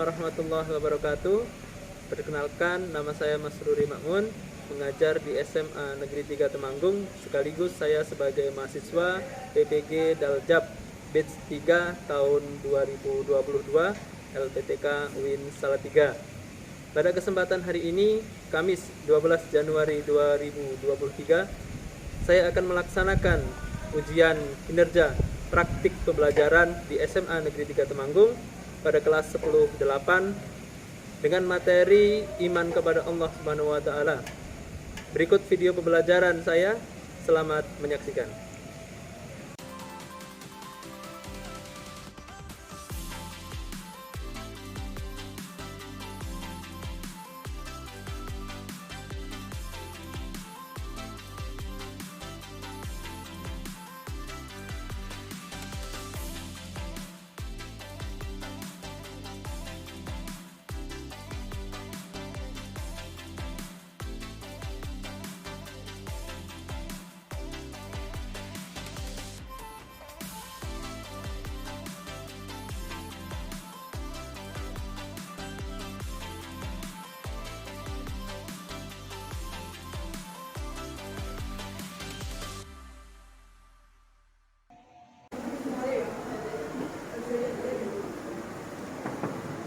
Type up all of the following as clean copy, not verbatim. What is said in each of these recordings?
warahmatullahi wabarakatuh. Perkenalkan, nama saya Mas Ruri Makmun, mengajar di SMA Negeri 3 Temanggung, sekaligus saya sebagai mahasiswa PPG Daljab Batch 3 tahun 2022 LPTK UIN Salatiga. Pada kesempatan hari ini, Kamis 12 Januari 2023, saya akan melaksanakan ujian kinerja praktik pembelajaran di SMA Negeri 3 Temanggung pada kelas 10-8 dengan materi iman kepada Allah Subhanahu wa taala. Berikut video pembelajaran saya. Selamat menyaksikan.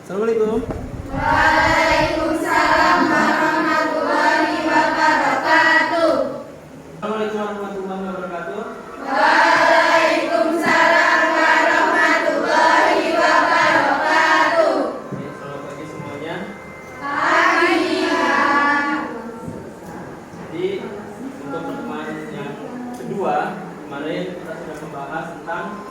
Assalamualaikum. Waalaikumsalam warahmatullahi wabarakatuh. Assalamualaikum warahmatullahi wabarakatuh. Waalaikumsalam warahmatullahi wabarakatuh. Selamat pagi semuanya. Pagi. Jadi untuk pertemuan yang kedua, kemarin kita sudah membahas tentang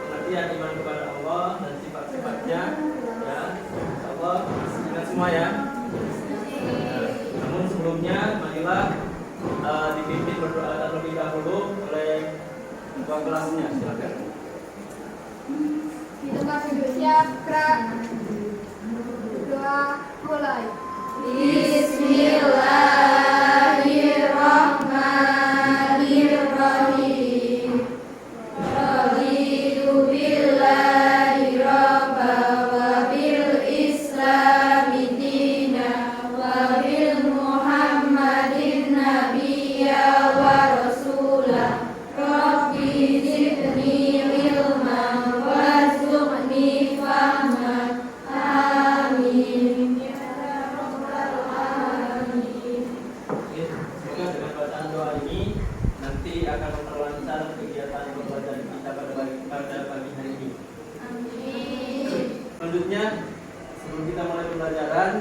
pengertian iman kepada Allah dan sifat-sifatnya. Ya, insyaallah ingat semua ya. Namun sebelumnya, marilah dipimpin berdoa terlebih dahulu oleh ketua kelasnya. Silakan. Kita sudah siap, gerak. Doa mulai. Bismillahirrahmanirrahim. Raditu billahi rabba wa bil islami dina wa bil muhammadin nabiyya wa rasulah. Rabbi zidni ilman warzuqni fahman. Amin ya rabbal alamin. Oke, semoga dengan bacaan doa ini nanti akan memperlancar kegiatan pembelajaran kita pada pagi hari ini. Amin. Selanjutnya, sebelum kita mulai pembelajaran,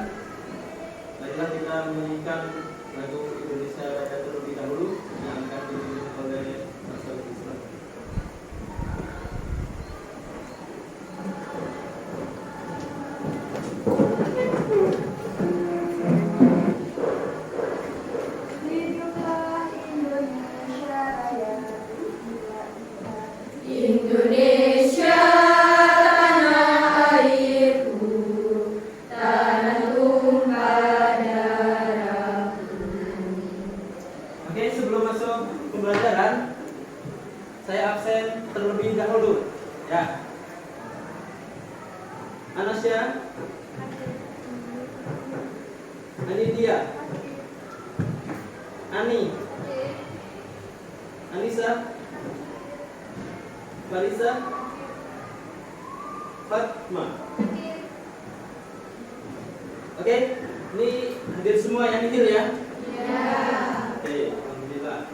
marilah kita menyanyikan lagu Indonesia Raya terlebih dahulu yang akan dinyanyikan oleh Mas Alfi. Silakan. Hiduplah Indonesia Raya. Indonesia tanah airku, tanah tumpah darahku. Oke, sebelum masuk pembelajaran, saya absen terlebih dahulu. Ya. Anasya, Anidia, Ani, Anissa, Marisa, Fatma. Oke, ini hadir semua yang hadir ya. Oke, alhamdulillah.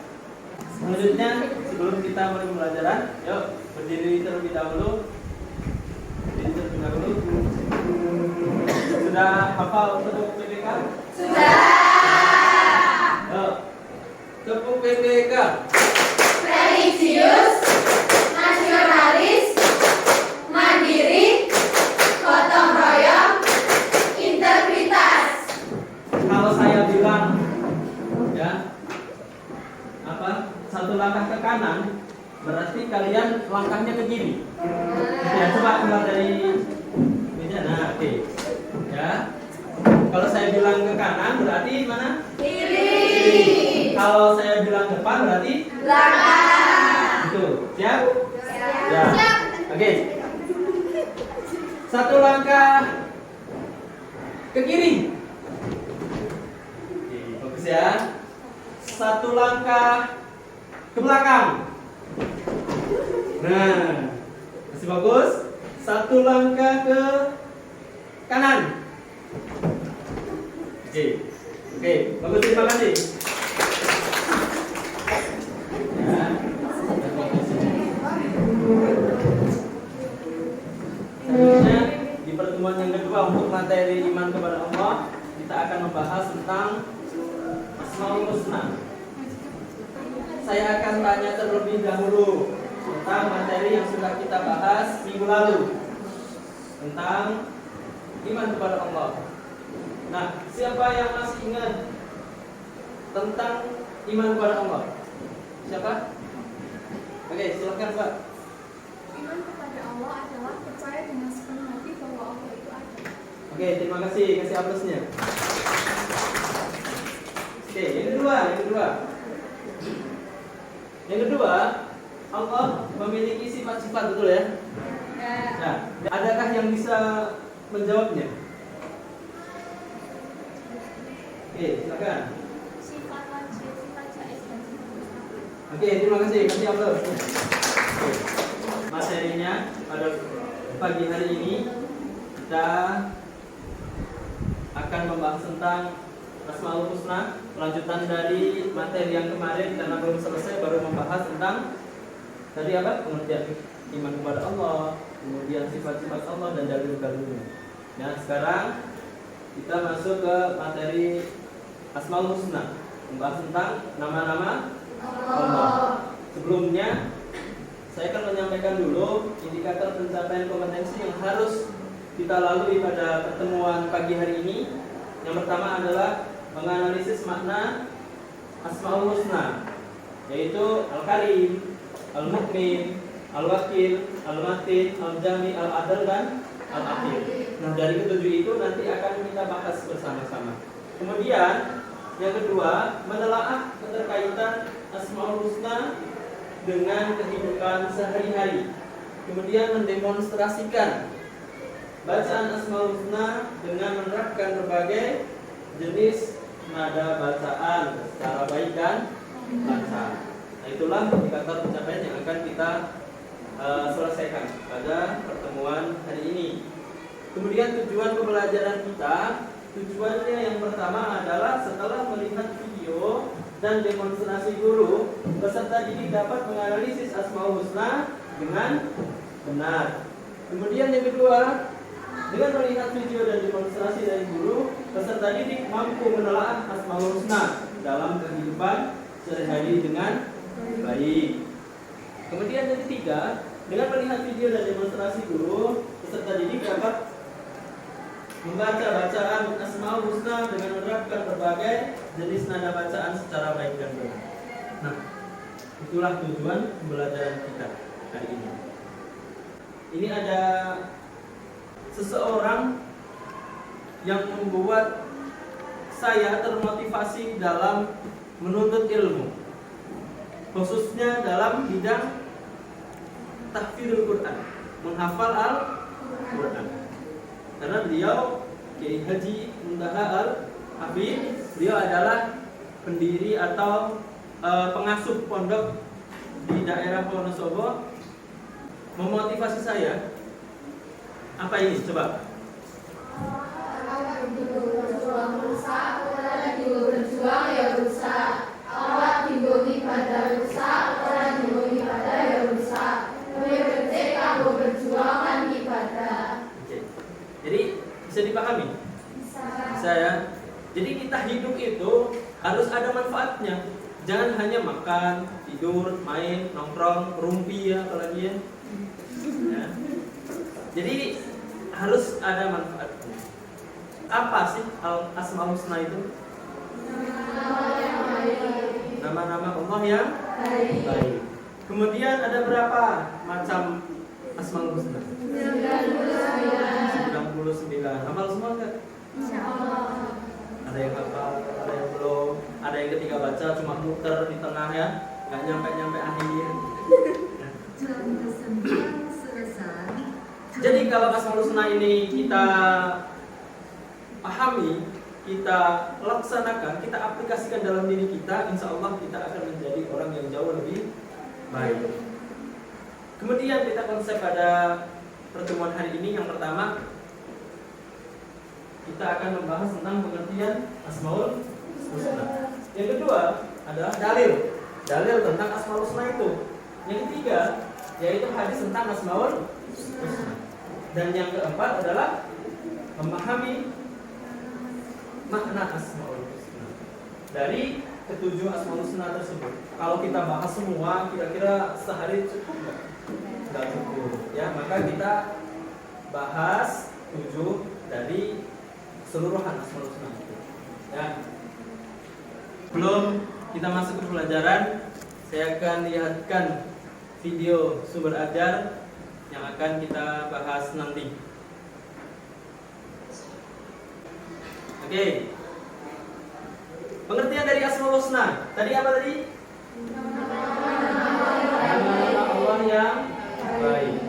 Selanjutnya, sebelum kita mulai pembelajaran, yuk berdiri terlebih dahulu. Berdiri terlebih dahulu. Sudah hafal tepuk PPK? Sudah. Yuk, tepuk PPK. Religius, nasionalis, mandiri, gotong royong, integritas. Kalau saya bilang, ya, satu langkah ke kanan, berarti kalian langkahnya ke kiri. Ya, coba keluar dari meja. Nah, oke. Ya. Kalau saya bilang ke kanan, berarti mana? Kiri. Kalau saya bilang depan, berarti Belakang. itu. Siap? Siap. Ya. Oke. Satu langkah ke kiri. Oke, fokus ya. Satu langkah ke belakang. Nah, masih bagus. Satu langkah ke kanan. Oke, oke, bagus, terima kasih. Ya. Selanjutnya di pertemuan yang kedua untuk materi iman kepada Allah, kita akan membahas tentang Asmaul Husna. Saya akan tanya terlebih dahulu tentang materi yang sudah kita bahas minggu lalu tentang iman kepada Allah. Nah, siapa yang masih ingat tentang iman kepada Allah? Siapa? Oke, silakan Pak. Iman kepada Allah adalah percaya dengan sepenuh hati bahwa Allah itu ada. Oke, terima kasih. Kasih aplausnya. Oke, yang kedua. Yang kedua, Allah memiliki sifat-sifat, betul ya? Nah, adakah yang bisa menjawabnya? Oke, silakan. Sifat wajib, sifat jaiz, dan sifat mustahil. Oke, terima kasih. Kasih aplaus. Oke. Materinya pada pagi hari ini kita akan membahas tentang Asmaul Husna, lanjutan dari materi yang kemarin karena belum selesai, baru membahas tentang tadi apa? Pengertian iman kepada Allah, kemudian sifat-sifat Allah dan dalil-dalilnya. Nah, sekarang kita masuk ke materi Asmaul Husna, membahas tentang nama-nama Allah. Sebelumnya saya akan menyampaikan dulu indikator pencapaian kompetensi yang harus kita lalui pada pertemuan pagi hari ini. Yang pertama adalah menganalisis makna Asmaul Husna, yaitu Al-Karim, Al-Mukmin, Al-Wakil, Al-Matin, Al-Jami, Al-Adil, dan Al-Akhir. Nah, dari ketujuh itu nanti akan kita bahas bersama-sama. Kemudian yang kedua, menelaah keterkaitan Asmaul Husna dengan kehidupan sehari-hari. Kemudian mendemonstrasikan bacaan Asmaul Husna dengan menerapkan berbagai jenis nada bacaan secara baik dan lancar. Nah, itulah indikator pencapaian yang akan kita selesaikan pada pertemuan hari ini. Kemudian tujuan pembelajaran kita, tujuannya yang pertama adalah setelah melihat video dan demonstrasi guru, peserta didik dapat menganalisis Asmaul Husna dengan benar. Kemudian yang kedua, dengan melihat video dan demonstrasi dari guru, peserta didik mampu menelaah Asmaul Husna dalam kehidupan sehari-hari dengan baik. Kemudian yang ketiga, dengan melihat video dan demonstrasi guru, peserta didik dapat membaca bacaan Asmaul Husna dengan menerapkan berbagai jenis nada bacaan secara baik dan benar. Nah, itulah tujuan pembelajaran kita hari ini. Ini ada seseorang yang membuat saya termotivasi dalam menuntut ilmu, khususnya dalam bidang tahfidul Quran, menghafal Al-Quran. Karena beliau Kiai Haji Muntaha Al-Hafid, beliau adalah pendiri atau pengasuh pondok di daerah Wonosobo. Memotivasi saya apa ini? Coba. Awak berjuang rusak, orang berjuang ya rusak. Awak dibogi pada rusak, orang dibogi pada ya rusak. Bercek kamu berjuang kan ibadah. Jadi bisa dipahami? Bisa ya. Jadi kita hidup itu harus ada manfaatnya. Jangan hanya makan, tidur, main, nongkrong, rumpi ya apalagi ya. Ya. Jadi harus ada manfaatnya. Apa sih Asmaul Husna itu? Nama-nama Allah yang baik. Kemudian ada berapa macam Asmaul Husna? 99. Hafal semua enggak? Insyaallah. Ada yang hafal, ada yang belum, ada yang ketika baca cuma muter di tengah ya, nggak nyampe akhir. Jam 9 selesai, Jadi kalau Asmaul Husna ini kita pahami, kita laksanakan, kita aplikasikan dalam diri kita, insya Allah kita akan menjadi orang yang jauh lebih baik. Kemudian kita konsep pada pertemuan hari ini yang pertama, kita akan membahas tentang pengertian Asmaul Husna. Yang kedua adalah dalil tentang Asmaul Husna itu. Yang ketiga yaitu hadis tentang Asmaul Husna. Dan yang keempat adalah memahami makna Asmaul Husna dari ketujuh Asmaul Husna tersebut. Kalau kita bahas semua, kira-kira sehari cukup nggak? Nggak cukup. Ya, maka kita bahas 7 dari keseluruhan Asmaul Husna itu. Ya. Belum kita masuk ke pelajaran, saya akan lihatkan video sumber ajar yang akan kita bahas nanti. Oke. Pengertian dari Asmaul Husna. Tadi apa tadi? Nama-nama Allah yang baik.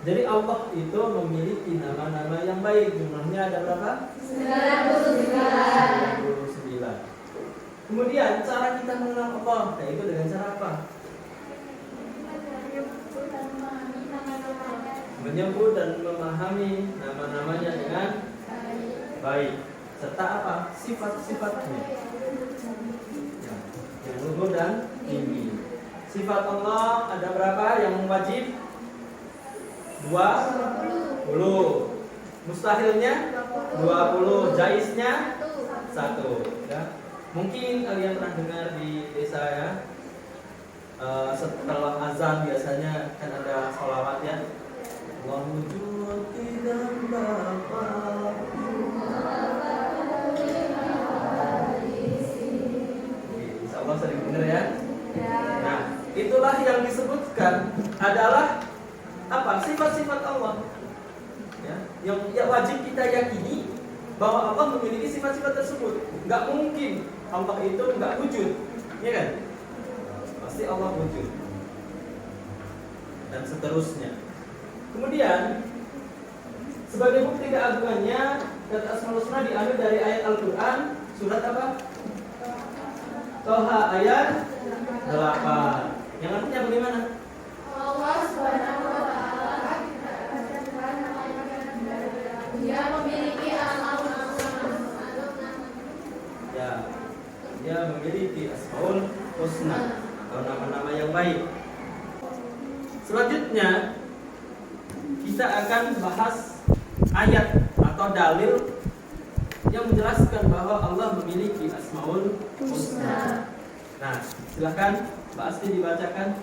Jadi Allah itu memiliki nama-nama yang baik. Jumlahnya ada berapa? 99. Kemudian cara kita mengenal Allah, yaitu dengan cara apa? Menyebut dan memahami nama-namanya dengan baik, serta apa? Sifat-sifatnya yang luhur dan tinggi. Sifat Allah ada berapa yang wajib? 20. Mustahilnya 20. Jaiznya 1. Ya. Mungkin kalian pernah dengar di desa ya, setelah azan biasanya kan ada sholawat ya. Insya Allah sering dengar ya. Nah, itulah yang disebutkan adalah apa? Sifat-sifat Allah. Ya, yang wajib kita yakini bahwa Allah memiliki sifat-sifat tersebut. Nggak mungkin Allah itu nggak wujud, ya kan? Pasti Allah wujud. Dan seterusnya. Kemudian sebagai bukti keagungannya, kata Asmaul Husna diambil dari ayat Al-Quran, surat apa? Toha ayat 8. Yang artinya bagaimana? Allah Subhanahu wa taala Dia memiliki Asmaul Ya, dia memiliki Asmaul Husna atau nama-nama yang baik. Selanjutnya kita akan bahas ayat atau dalil yang menjelaskan bahwa Allah memiliki Asmaul Husna. Nah, silakan Mbak Asti dibacakan.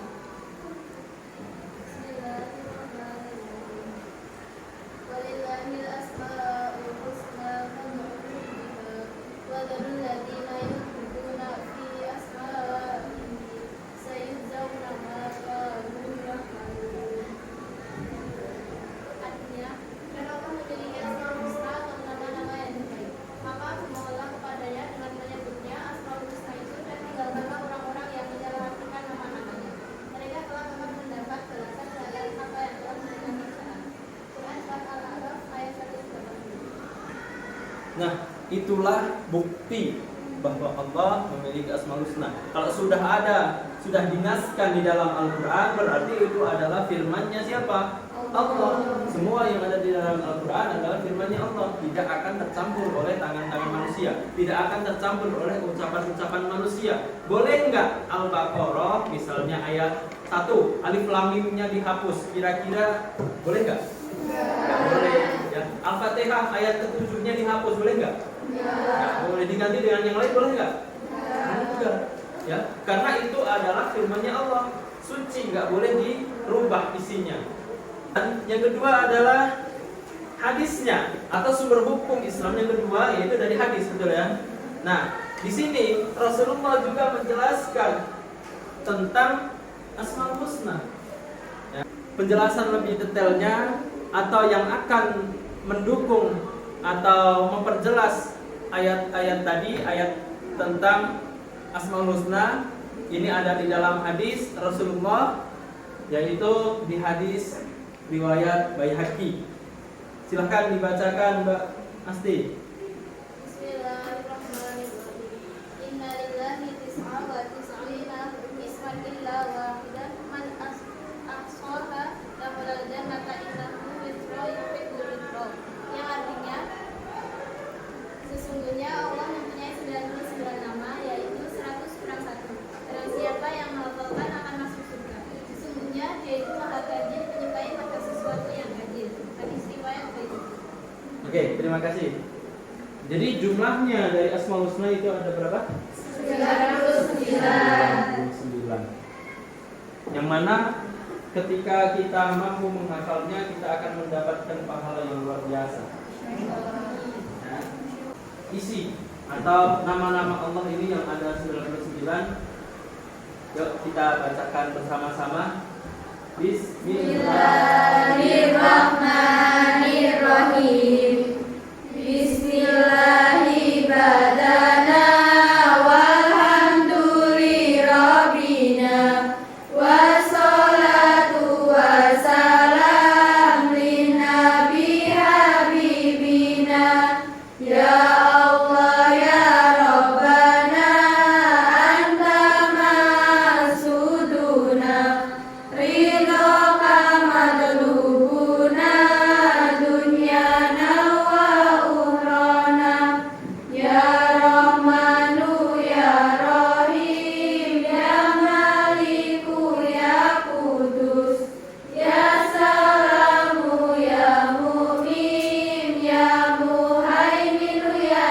Nah, itulah bukti bahwa Allah memiliki Asmaul Husna. Kalau sudah dinaskan di dalam Al-Quran, berarti itu adalah firman-Nya siapa? Allah. Semua yang ada di dalam Al-Quran adalah firman-Nya Allah. Tidak akan tercampur oleh tangan-tangan manusia. Tidak akan tercampur oleh ucapan-ucapan manusia. Boleh enggak Al-Baqarah misalnya ayat 1 alif lam mimnya dihapus? Kira-kira boleh enggak? Enggak boleh. Ya. Al-Fatihah ayat ke-7-nya dihapus, boleh enggak? Enggak boleh. Diganti dengan yang lain, boleh enggak? Enggak. Ya, karena itu adalah firman-Nya Allah. Suci, enggak boleh dirubah isinya. Dan yang kedua adalah hadisnya atau sumber hukum Islam yang kedua, yaitu dari hadis, betul ya? Nah, di sini Rasulullah juga menjelaskan tentang Asmaul Husna. Ya. Penjelasan lebih detailnya atau yang akan mendukung atau memperjelas ayat-ayat tadi, ayat tentang Asmaul Husna, ini ada di dalam hadis Rasulullah, yaitu di hadis riwayat Baihaqi. Silahkan dibacakan Mbak Asti. Bismillahirrahmanirrahim. Inna lillahi tis'a wa tis'ina isman illa wahidan man ahsaha dakhala jannata innahu yusra yuhibbul yusra. Yang artinya sesungguhnya Allah mempunyai 99 nama, yaitu 100 kurang 1. Barang siapa yang menghafalkan akan masuk surga. Sesungguhnya dia itu maha adil, menyukai maka sesuatu yang adil. Hadis riwayat Baihaqi. Oke, terima kasih. Jadi jumlahnya dari Asmaul Husna itu ada berapa? 99. Yang mana ketika kita mampu menghafalnya, kita akan mendapatkan pahala yang luar biasa. Ya. Isi atau nama-nama Allah ini yang ada 99. Yuk kita bacakan bersama-sama. Bismillahirrahmanirrahim. Bismillahibadana walhamdulillahirrabina wassalatu wassalam linnabi habibina ya Allah ya Rabbana anta masuduna ridho kamadlubuna dunyana wa ukhrana ya Rahmanu ya Rahim ya Maliku ya Kudus ya Salamu ya Mu'min ya Muhaiminu ya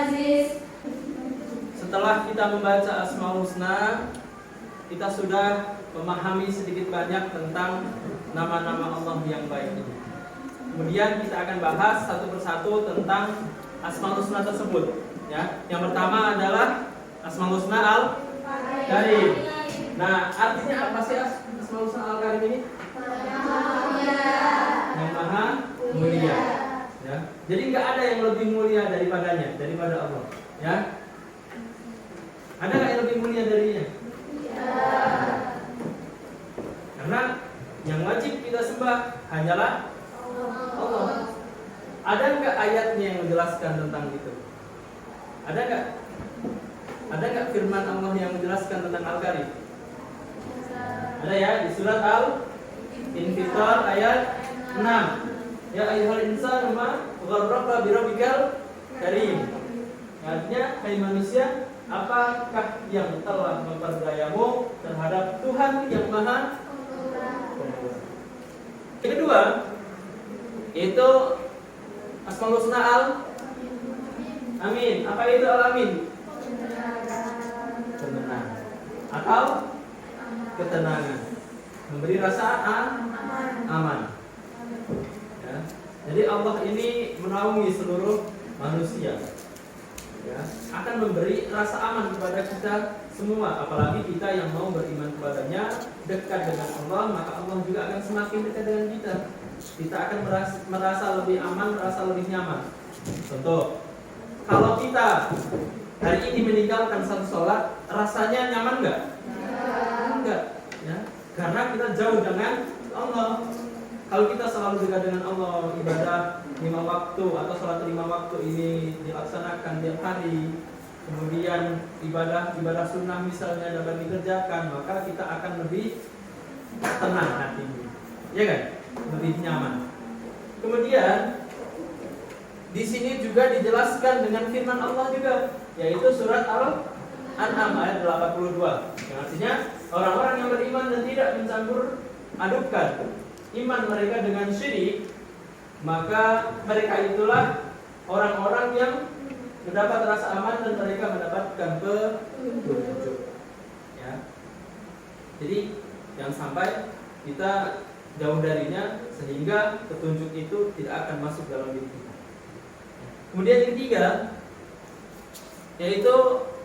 Aziz. Setelah kita membaca Asmaul Husna, kita sudah memahami sedikit banyak tentang nama-nama Allah yang baik ini. Kemudian kita akan bahas satu persatu tentang Asmaul Husna tersebut. Ya, yang pertama adalah Asmaul Husna Al-Karim. Nah, artinya apa sih Asmaul Husna Al-Karim ini? Yang maha mulia. Ya. Jadi nggak ada yang lebih mulia daripadanya, daripada Allah. Ya. Ada nggak yang lebih mulia darinya? Karena yang wajib kita sembah hanyalah Allah. Ada nggak ayatnya yang menjelaskan tentang itu? Ada nggak? Ada nggak firman Allah yang menjelaskan tentang Al-Karim? Ada ya, di surat Al-Infitar ayat 6. Ya ayyuhal insanu ma gharraka birabbikal karim. Artinya, hai manusia, apakah yang telah memperdayamu terhadap Tuhan yang maha pemurah? Yang kedua, itu Asmaul Husna Al-Amin. Apa itu Al-Amin? Ketenangan atau ketenangan, memberi rasa aman. Ya. Jadi Allah ini menaungi seluruh manusia. Ya, akan memberi rasa aman kepada kita semua, apalagi kita yang mau beriman kepadanya, dekat dengan Allah, maka Allah juga akan semakin dekat dengan kita. Kita akan merasa lebih aman, merasa lebih nyaman. Contoh, kalau kita hari ini meninggalkan satu sholat, rasanya nyaman nggak? Enggak, ya, karena kita jauh dengan Allah. Kalau kita selalu dekat dengan Allah, ibadah 5 waktu atau sholat 5 waktu ini dilaksanakan tiap hari, kemudian ibadah sunnah misalnya dapat dikerjakan, maka kita akan lebih tenang hatinya, ya kan? Lebih nyaman. Kemudian di sini juga dijelaskan dengan firman Allah juga, yaitu surat Al-An'am ayat 82, yang artinya orang-orang yang beriman dan tidak mencampur adukkan iman mereka dengan syirik, maka mereka itulah orang-orang yang mendapat rasa aman dan mereka mendapatkan petunjuk. Ya. Jadi jangan sampai kita jauh darinya sehingga petunjuk itu tidak akan masuk dalam diri kita. Kemudian yang ketiga, yaitu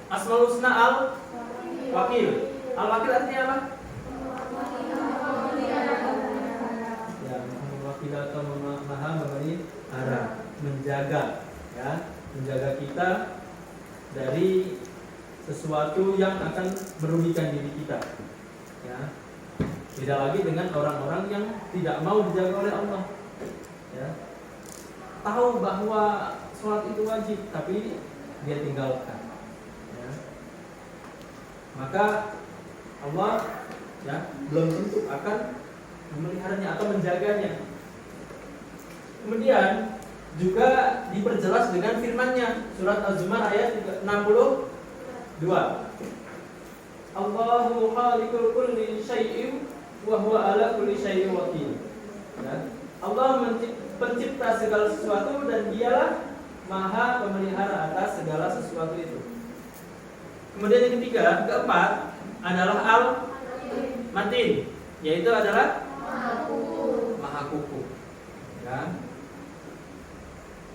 Asmaul Husna Al-Wakil. Al-Wakil artinya apa? Atau maha memelihara, menjaga, ya, menjaga kita dari sesuatu yang akan merugikan diri kita, ya. Beda lagi dengan orang-orang yang tidak mau dijaga oleh Allah. Ya. Tahu bahwa sholat itu wajib, tapi dia tinggalkan. Ya. Maka Allah ya belum tentu akan memeliharanya atau menjaganya. Kemudian juga diperjelas dengan firman-Nya, surat Az-Zumar ayat 62. Allahu khaliqul kulli syai'in wa huwa ala kulli syai'in wakil. Ya. Allah pencipta segala sesuatu dan Dialah Maha pemelihara atas segala sesuatu itu. Kemudian yang ketiga, keempat adalah al-matin, yaitu adalah Maha kuku. Ya.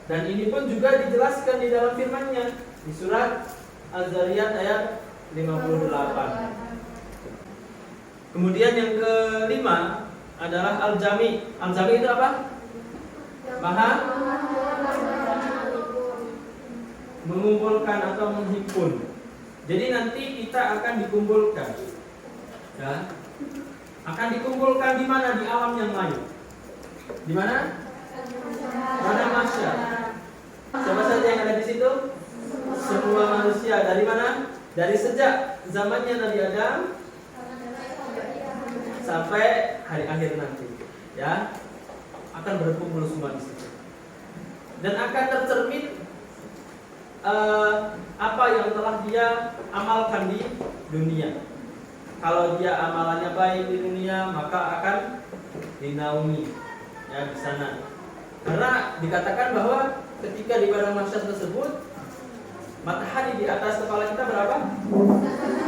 Dan ini pun juga dijelaskan di dalam firman-Nya di surat Az-Zariyat ayat 58. Kemudian yang kelima adalah Al-Jami. Al-Jami itu apa? Maha mengumpulkan atau menghimpun. Jadi nanti kita akan dikumpulkan. Ya. Akan dikumpulkan di mana? Di alam yang lain. Di mana? Pada mahsyar. Siapa saja yang ada di situ? Semua manusia. Dari mana? Dari sejak zamannya Nabi Adam sampai hari akhir nanti, ya, akan berkumpul semua di situ. Dan akan tercermin apa yang telah dia amalkan di dunia. Kalau dia amalannya baik di dunia, maka akan dinaungi, ya, di sana. Karena dikatakan bahwa ketika di padang mahsyar tersebut, matahari di atas kepala kita berapa?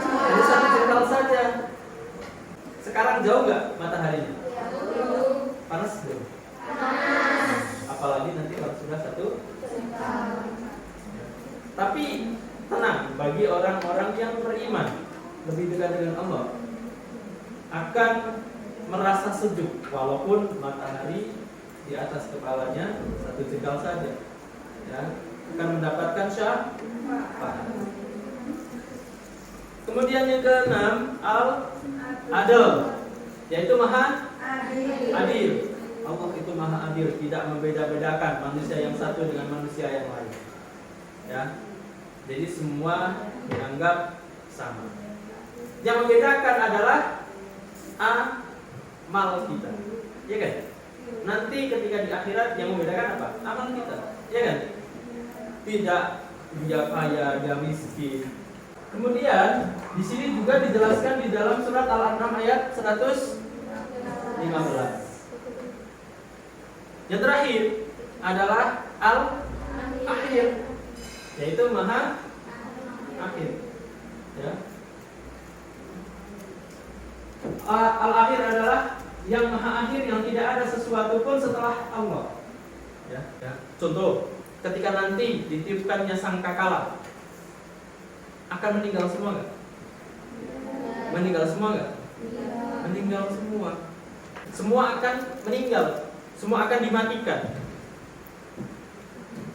Jadi satu jengkal saja. Sekarang jauh nggak mataharinya? Panas belum? Apalagi nanti kalau sudah satu. Tapi tenang, bagi orang-orang yang beriman, lebih dekat dengan Allah, akan merasa sejuk walaupun matahari di atas kepalanya satu jengkal saja, ya, akan mendapatkan syafaat. Kemudian yang keenam, al-adl, yaitu Maha adil. Allah itu Maha adil, tidak membeda-bedakan manusia yang satu dengan manusia yang lain. Ya, jadi semua dianggap sama. Yang membedakan adalah amal kita, ya kan? Nanti ketika di akhirat yang membedakan apa? Amal kita, ya kan? Tidak dia kaya, dia miskin. Kemudian di sini juga dijelaskan di dalam surat Al-An'am ayat 115. Yang terakhir adalah al-akhir, yaitu Maha akhir. Ya. Al-akhir adalah yang Maha akhir, yang tidak ada sesuatu pun setelah Allah. Ya. Contoh, ketika nanti ditiupkannya sangkakala, akan meninggal semua nggak? Meninggal semua nggak? Meninggal semua. Semua akan meninggal. Semua akan dimatikan.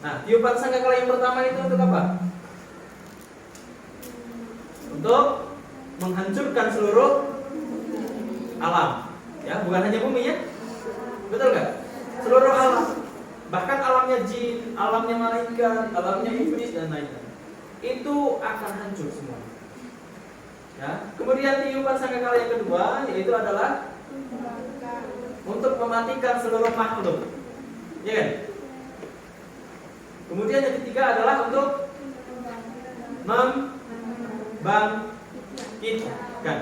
Nah, tiupan sangkakala yang pertama itu untuk apa? Untuk menghancurkan seluruh alam. Ya, bukan hanya bumi, ya. Betul nggak? Seluruh alam. Bahkan alamnya jin, alamnya malaikat, alamnya iblis dan lain-lain. Itu akan hancur semua. Ya. Kemudian tiupan sangkakala yang kedua yaitu adalah untuk mematikan seluruh makhluk. Ya kan? Kemudian yang ketiga adalah untuk membangkitkan.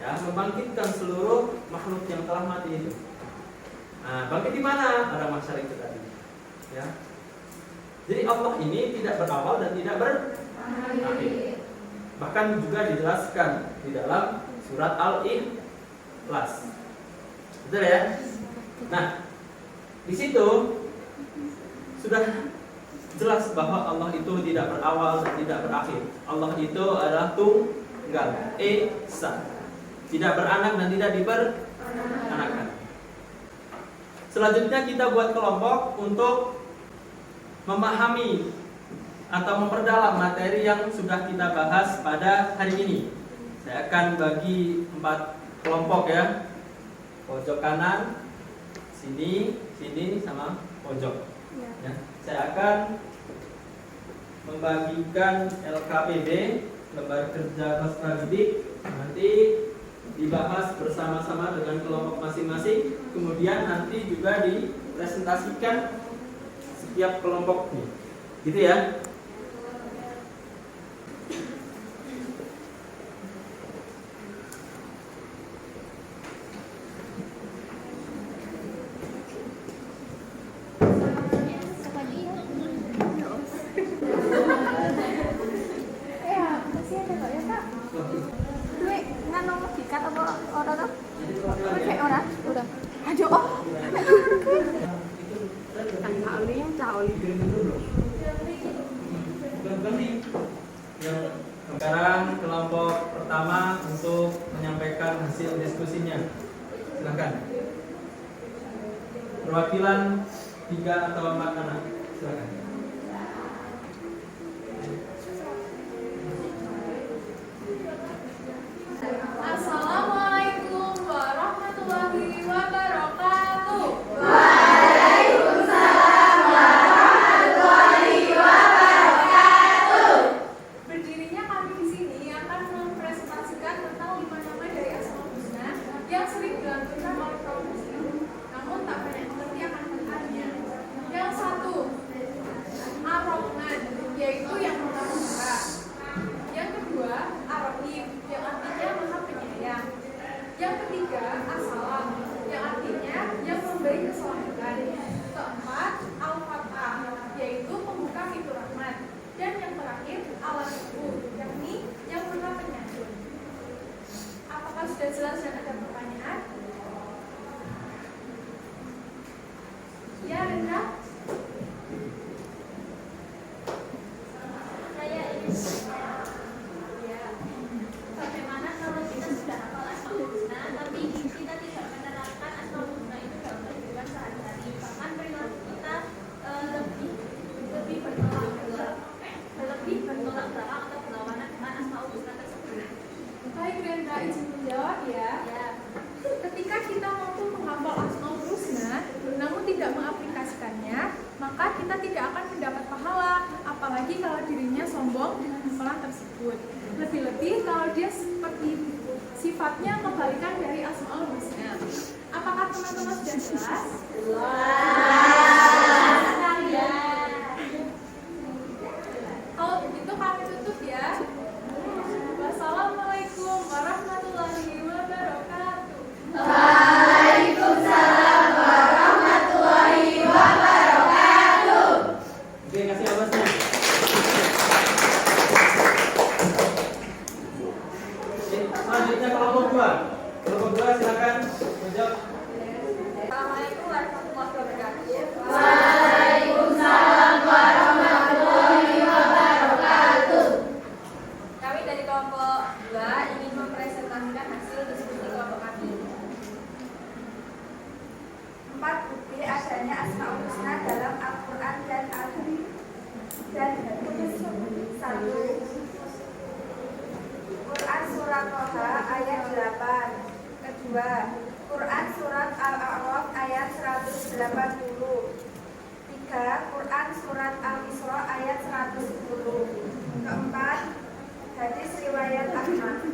Ya, membangkitkan seluruh makhluk yang telah mati itu. Nah, bangkit di mana? Pada mahsyar itu tadi. Ya. Jadi Allah ini tidak berawal dan tidak berakhir. Bahkan juga dijelaskan di dalam surat Al-Ikhlas. Betul ya? Nah, di situ sudah jelas bahwa Allah itu tidak berawal dan tidak berakhir. Allah itu adalah tunggal, esa, tidak beranak dan tidak diperanakan. Selanjutnya kita buat kelompok untuk memahami atau memperdalam materi yang sudah kita bahas pada hari ini. Saya akan bagi 4 kelompok ya. Pojok kanan, sini, sini sama pojok. Ya. Saya akan membagikan LKPD, lembar kerja peserta didik, nanti dibahas bersama-sama dengan kelompok masing-masing, kemudian nanti juga dipresentasikan setiap kelompoknya, gitu ya. Sekarang kelompok pertama untuk menyampaikan hasil diskusinya. Silakan. Perwakilan 3 atau 4 anak. Silakan. Assalamualaikum warahmatullahi wabarakatuh. Berdirinya kami di sini akan mempresentasikan tentang 5 nama dari Asmaul Husna yang sering dilantunkan oleh kaum muslim, namun tak banyak mengerti akan maknanya. Yang satu, Ar-Rahman, yaitu yang Maha Pemurah. Yang kedua, Ar-Rahim, yang artinya Maha Penyayang. Yang ketiga, As-Salam, yang artinya yang memberi keselamatan. Keempat, Al-Fatah, yaitu pembuka pintu rahmat. Dan yang terakhir, Al-Syukur, yakni yang Maha Penyantun. Apakah sudah jelas dan ada pertanyaan? Ya, Renda? Saya ingin ya, bagaimana kalau kita sudah hafal Asmaul Husna tapi kita tidak menerapkan Asmaul Husna itu dalam kehidupan sehari-hari, bahkan perilaku kita lebih bertolak belakang atau berlawanan dengan Asmaul Husna tersebut. Baik, Renda, izin menjawab ya. Ya, Ketika kita mampu menghafal Asmaul Husna namun tidak mengaplikasikannya, maka kita tidak akan mendapat pahala, apalagi kalau dirinya sombong dengan hafalan tersebut. Lebih-lebih kalau dia seperti sifatnya kebalikan dari Asmaul Husna. Apakah teman-teman sudah jelas? Kalau begitu kami tutup ya. Wassalamualaikum warahmatullahi wabarakatuh. Oke, kasih alasnya. Oke, selanjutnya kelompok 2. Kelompok 2 silakan menjawab. Assalamualaikum warahmatullahi wabarakatuh. Kami dari kelompok 2 ingin mempresentasikan hasil diskusi kelompok kami. 4 bukti adanya Asmaul Husna dalam Al-Quran dan Al-Hadis. Dan 1. Quran Surat Toha ayat 8. Kedua, Quran Surat Al-A'raf ayat 180. 3. Quran Surat Al-Isra ayat 110. Keempat, hadis riwayat Ahmad.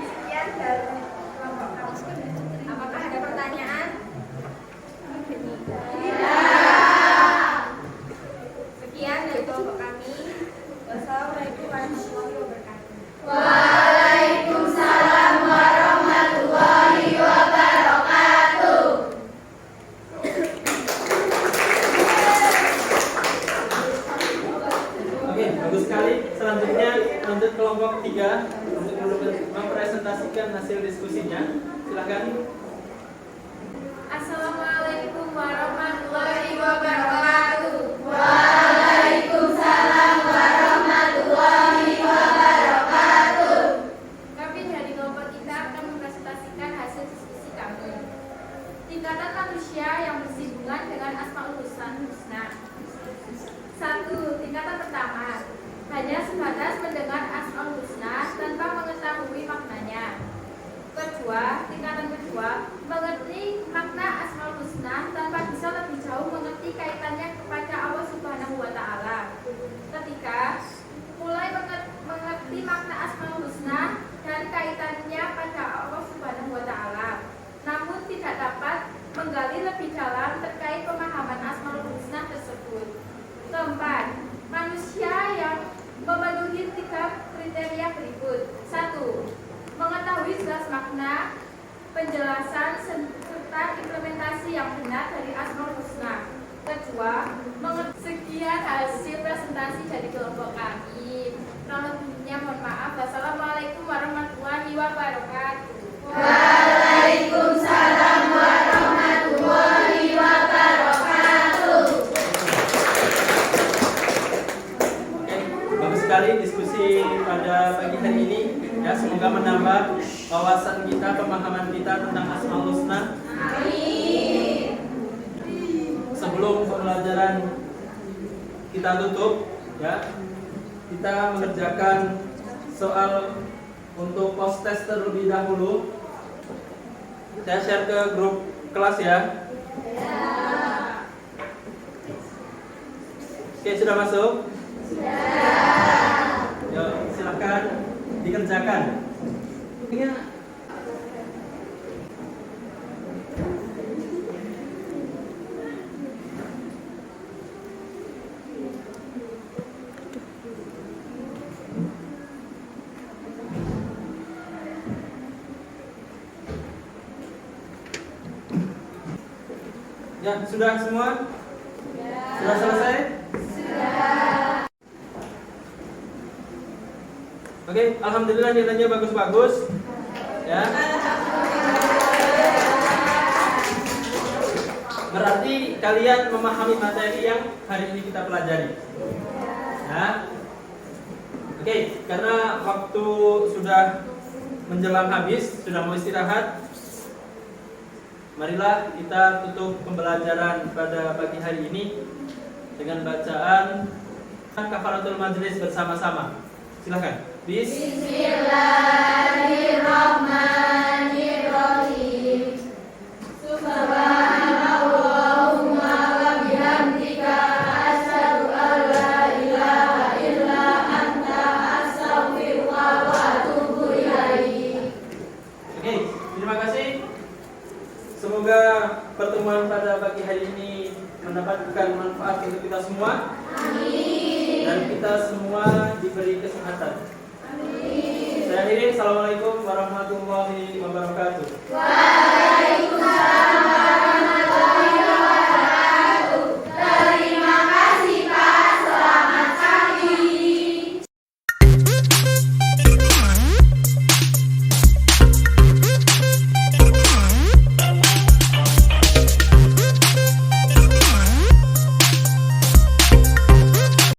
Sekian dari kelompok kami. Apakah ada pertanyaan? Sekian dari kelompok kami. Wassalamualaikum warahmatullahi wabarakatuh. Oke, bagus sekali. Selanjutnya lanjut kelompok 3 untuk mempresentasikan hasil diskusinya. Silakan. Assalamualaikum warahmatullahi wabarakatuh. Kami dari kelompok kita akan mempresentasikan hasil diskusi kami. Tingkatan manusia yang bersinggungan dengan Asmaul Husna. 1. Tingkatan pertama, hanya sebatas mendengar Asmaul Husna tanpa mengetahui maknanya. makna, penjelasan, serta implementasi yang benar dari Asmaul Husna. Kedua, sekian hasil presentasi dari kelompok kami. Kurang lebihnya mohon maaf. Wassalamualaikum warahmatullahi wabarakatuh. Waalaikumsalam warahmatullahi wabarakatuh. Bagus sekali diskusi pada pagi hari ini. Ya, semoga menambah wawasan kita, pemahaman kita tentang Asmaul Husna. Amin. Sebelum pembelajaran kita tutup, ya, kita mengerjakan soal untuk post test terlebih dahulu. Saya share ke grup kelas ya. Oke, sudah masuk? Sudah. Yuk, silakan dikerjakan. Iya. Ya, sudah semua? Sudah selesai? Sudah. Oke, alhamdulillah nilainya bagus-bagus. Ya. Berarti kalian memahami materi yang hari ini kita pelajari. Ya. Oke, karena waktu sudah menjelang habis, sudah mau istirahat. Marilah kita tutup pembelajaran pada pagi hari ini dengan bacaan kafaratul majlis bersama-sama. Silakan. Bismillahirrahmanirrahim. Subhanallahumma wa bihamdika asyhadu an la ilaha illa anta astaghfiruka wa atubu ilaik. Oke, terima kasih. Semoga pertemuan pada pagi hari ini mendapatkan manfaat untuk kita semua. Amin. Dan kita semua diberi kesehatan. Amin. Saya akhiri. Assalamualaikum warahmatullahi wabarakatuh.